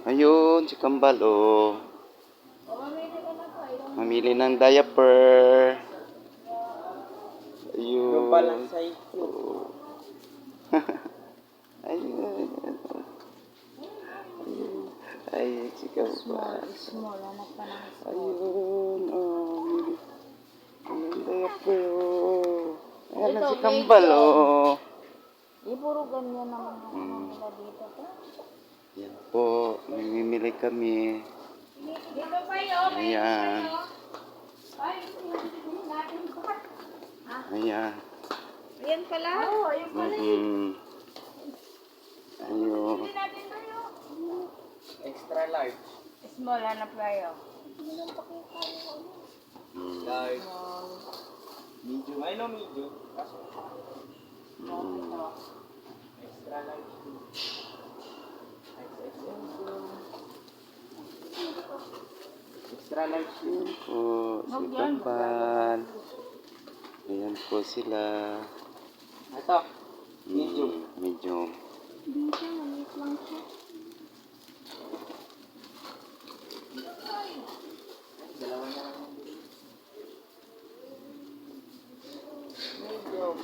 Ayun, si Kambal, oh. Mamili ng diaper. Global ang Ayun. size yun. Oh. Ayun. Ayun, si Kambal. Small, anak pa ng small. Ayun, oh. Ayun, diaper, oh. Ayan na Ito, si Kambal, medium. oh. Puro ganyan naman ang ano nila dito. Yan po, mamimili kami. Dito pa yun. Ayan. Ayan. Ayan pala? Oo, ayan pala. Ayun. Hindi natin tayo. Extra large. Small, hanap tayo. Large. Medium. I know medium. Kaso, extra large. Extra large. Ayan po, si Kambal. Ayan po sila. Ito. Medium. Medium. Dito, maliit lang siya. Dalawa na lang. Medium.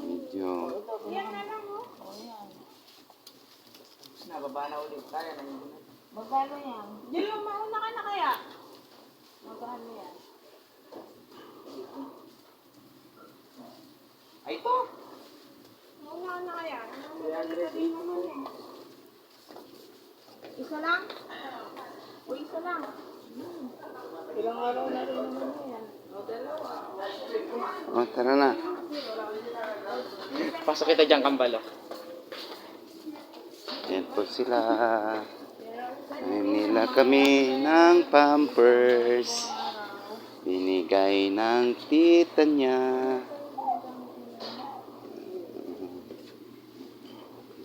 Medium. Yan na lang, oh. Oh, yan. Nababa na ulit. Kaya na yun. Magkano yan? Diyan, mauna ka na kaya? Magkano yan? Ay, ito. Mauna ka na kaya? 300. Isa lang? O isa lang? Ilang araw na rin naman yan. O dalawa. Oh, tara na. Pasok kita dyan, Kambalo. Ayan po sila. Namimila kami ng Pampers. Binigay ng tita niya.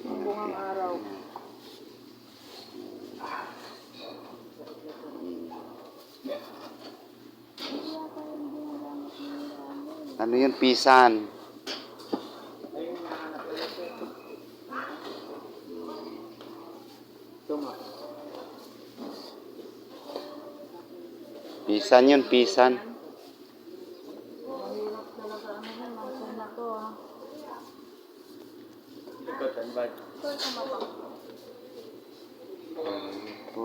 Bungang araw. Ano yun? Pisan. Ito nga. Pisan yun, pisan. Mahirap talaga ano yun, mga na to ha. Likod and bad. Ito sa mata. Po.